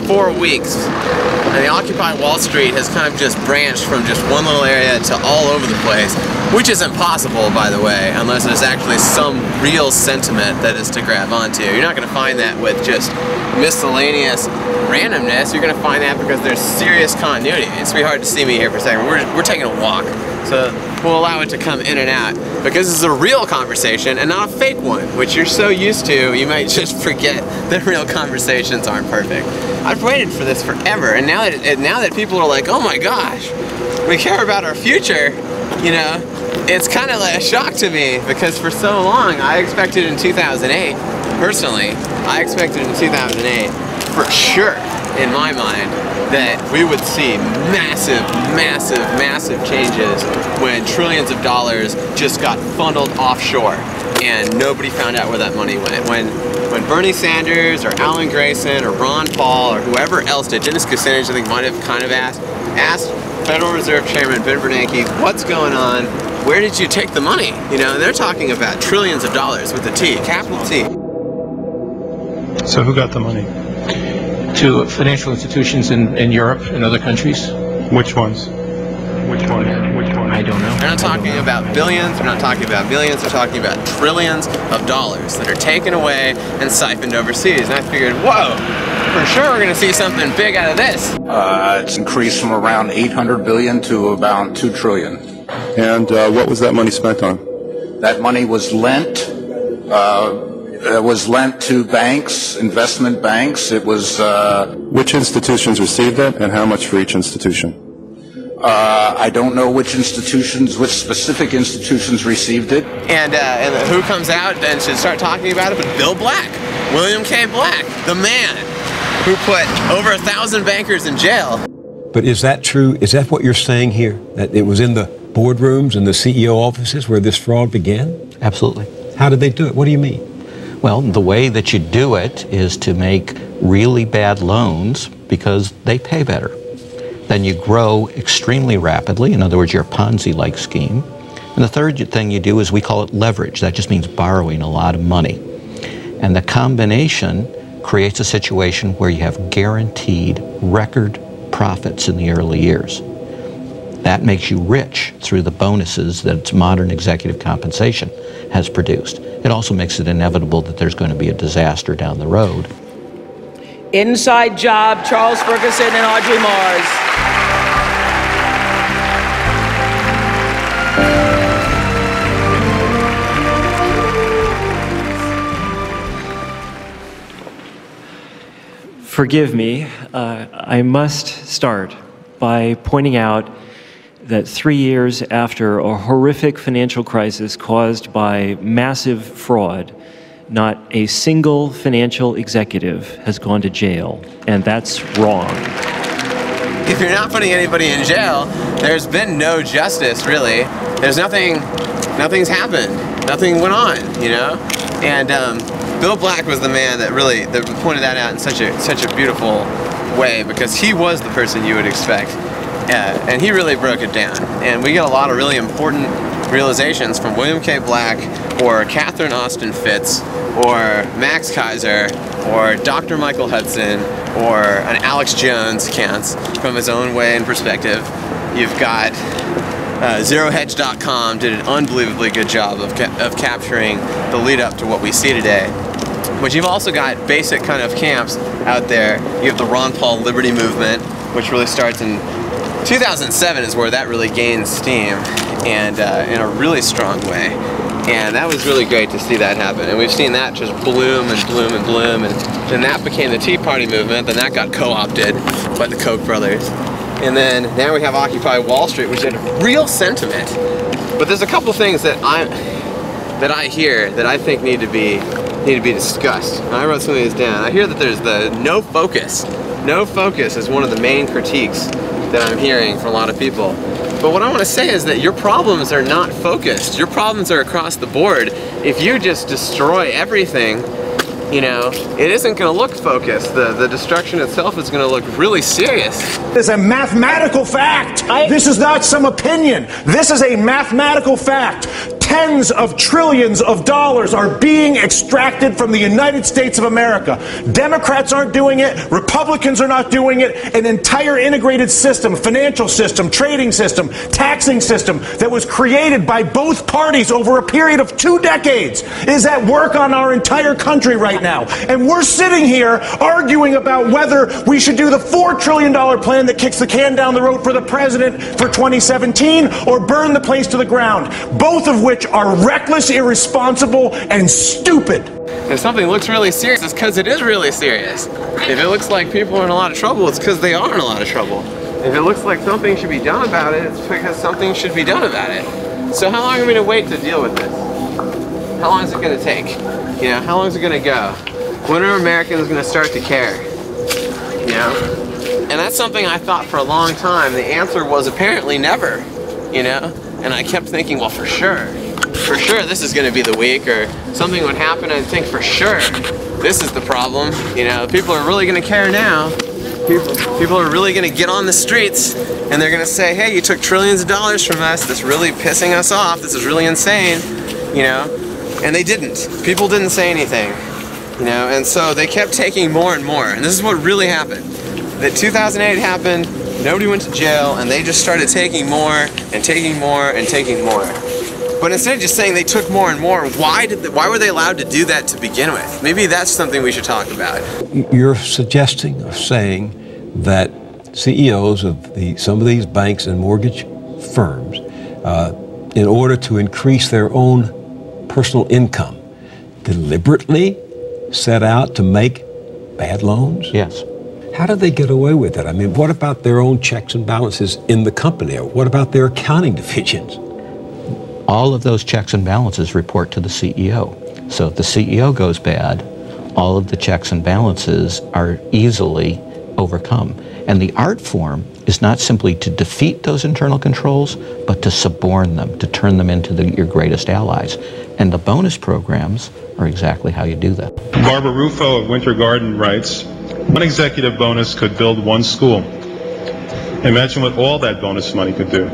4 weeks, and the Occupy Wall Street has kind of just branched from just one little area to all over the place, which is impossible, by the way, unless there's actually some real sentiment that is to grab onto. You're not going to find that with just miscellaneous randomness. You're going to find that because there's serious continuity. It's going to be hard to see me here for a second. We're taking a walk, so we'll allow it to come in and out, because it's a real conversation and not a fake one, which you're so used to, you might just forget that real conversations aren't perfect. I've waited for this forever, and now that people are like, oh my gosh, we care about our future, you know, it's kind of like a shock to me, because for so long, I expected in 2008, personally, I expected in 2008, for sure, in my mind, that we would see massive, massive, massive changes when trillions of dollars just got funneled offshore and nobody found out where that money went. When Bernie Sanders or Alan Grayson or Ron Paul or whoever else did, Dennis Kucinich I think might have kind of asked Federal Reserve Chairman Ben Bernanke, what's going on? Where did you take the money? You know, and they're talking about trillions of dollars with a T, capital T. So who got the money? To financial institutions in Europe and other countries. Which ones? Which one? Which one? I don't know. They're not talking about billions, they're not talking about millions, they're talking about trillions of dollars that are taken away and siphoned overseas. And I figured, whoa, for sure we're going to see something big out of this. It's increased from around 800 billion to about 2 trillion. And what was that money spent on? That money was lent. It was lent to banks, investment banks. It was... Which institutions received it, and how much for each institution? I don't know which specific institutions received it. And who comes out and should start talking about it but Bill Black, William K. Black, the man who put over 1,000 bankers in jail. But is that true? Is that what you're saying here? That it was in the boardrooms and the CEO offices where this fraud began? Absolutely. How did they do it? What do you mean? Well, the way that you do it is to make really bad loans because they pay better. Then you grow extremely rapidly. In other words, you're a Ponzi-like scheme. And the third thing you do is we call it leverage. That just means borrowing a lot of money. And the combination creates a situation where you have guaranteed record profits in the early years. That makes you rich through the bonuses that modern executive compensation has produced. It also makes it inevitable that there's going to be a disaster down the road. Inside Job, Charles Ferguson and Audrey Mars. Forgive me, I must start by pointing out that 3 years after a horrific financial crisis caused by massive fraud, not a single financial executive has gone to jail, and that's wrong. If you're not putting anybody in jail, there's been no justice, really. There's nothing's happened. Nothing went on, you know? And Bill Black was the man that really pointed that out in such a beautiful way, because he was the person you would expect. And he really broke it down. And we get a lot of really important realizations from William K. Black, or Catherine Austin Fitts, or Max Kaiser, or Dr. Michael Hudson, or an Alex Jones counts from his own way and perspective. You've got ZeroHedge.com did an unbelievably good job of capturing the lead up to what we see today. But you've also got basic kind of camps out there. You have the Ron Paul Liberty Movement, which really starts in 2007 is where that really gains steam, and in a really strong way. And that was really great to see that happen. And we've seen that just bloom and bloom and bloom, and then that became the Tea Party movement, then that got co-opted by the Koch brothers. And then now we have Occupy Wall Street, which had real sentiment. But there's a couple things that I hear that I think need to be discussed. And I wrote some of these down. I hear that there's the no focus. No focus is one of the main critiques that I'm hearing from a lot of people. But what I want to say is that your problems are not focused. Your problems are across the board. If you just destroy everything, you know, it isn't going to look focused. The destruction itself is going to look really serious. It's a mathematical fact. This is not some opinion. This is a mathematical fact. tens of trillions of dollars are being extracted from the United States of America. Democrats aren't doing it. Republicans are not doing it. An entire integrated system, financial system, trading system, taxing system that was created by both parties over a period of 2 decades is at work on our entire country right now. And we're sitting here arguing about whether we should do the $4 trillion plan that kicks the can down the road for the president for 2017 or burn the place to the ground, both of which are reckless, irresponsible, and stupid. If something looks really serious, it's because it is really serious. If it looks like people are in a lot of trouble, it's because they are in a lot of trouble. If it looks like something should be done about it, it's because something should be done about it. So how long are we going to wait to deal with this? How long is it going to take? You know, how long is it going to go? When are Americans going to start to care? You know? And that's something I thought for a long time. The answer was apparently never, you know? And I kept thinking, well, for sure this is going to be the week, or something would happen and think for sure this is the problem. You know, people are really going to care now. People are really going to get on the streets and they're going to say, hey, you took trillions of dollars from us. This is really pissing us off. This is really insane, you know? And they didn't. People didn't say anything, you know? And so they kept taking more and more. And this is what really happened. That 2008 happened, nobody went to jail, and they just started taking more and taking more and taking more. But instead of just saying they took more and more, why were they allowed to do that to begin with? Maybe that's something we should talk about. You're suggesting or saying that CEOs of some of these banks and mortgage firms, in order to increase their own personal income, deliberately set out to make bad loans? Yes. How do they get away with it? I mean, what about their own checks and balances in the company? Or what about their accounting divisions? All of those checks and balances report to the CEO. So if the CEO goes bad, all of the checks and balances are easily overcome. And the art form is not simply to defeat those internal controls, but to suborn them, to turn them into your greatest allies. And the bonus programs are exactly how you do that. Barbara Rufo of Winter Garden writes, one executive bonus could build one school. Imagine what all that bonus money could do.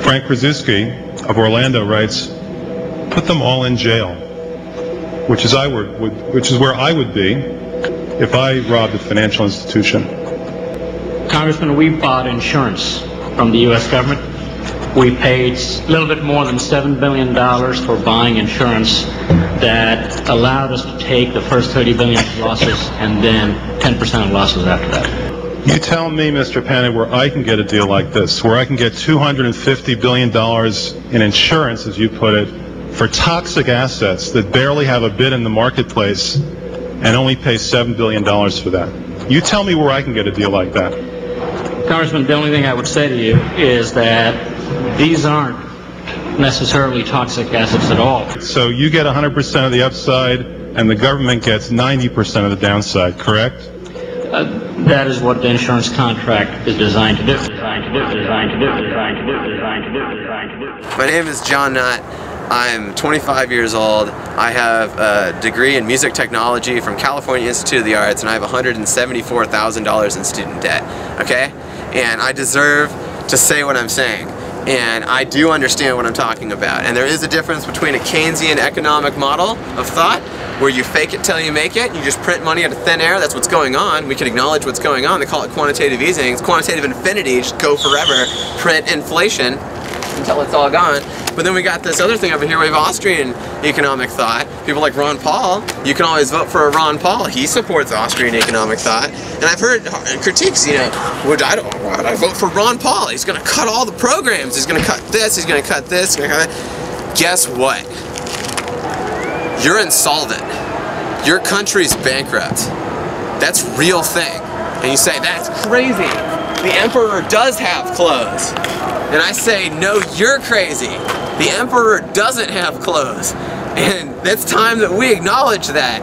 Frank Krasuski of Orlando writes, put them all in jail, which is where I would be if I robbed a financial institution. Congressman, we bought insurance from the U.S. government. We paid a little bit more than $7 billion for buying insurance that allowed us to take the first $30 billion of losses and then 10% of losses after that. You tell me, Mr. Panic, where I can get a deal like this, where I can get $250 billion in insurance, as you put it, for toxic assets that barely have a bid in the marketplace and only pay $7 billion for that. You tell me where I can get a deal like that. Congressman, the only thing I would say to you is that these aren't necessarily toxic assets at all. So you get 100% of the upside and the government gets 90% of the downside, correct? That is what the insurance contract is designed to do. My name is John Nutt. I'm 25 years old. I have a degree in music technology from California Institute of the Arts, and I have $174,000 in student debt, okay? And I deserve to say what I'm saying. And I do understand what I'm talking about. And there is a difference between a Keynesian economic model of thought, where you fake it till you make it, you just print money out of thin air, that's what's going on. We can acknowledge what's going on. They call it quantitative easing. It's quantitative infinity, just go forever, print inflation until it's all gone. But then we got this other thing over here, we have Austrian economic thought. People like Ron Paul, you can always vote for a Ron Paul. He supports Austrian economic thought. And I've heard critiques, you know, why would I vote for Ron Paul? He's gonna cut all the programs. He's gonna cut this, he's gonna cut this, he's gonna cut that. Guess what? You're insolvent. Your country's bankrupt. That's a real thing. And you say, that's crazy. The emperor does have clothes. And I say, no, you're crazy. The emperor doesn't have clothes. And it's time that we acknowledge that.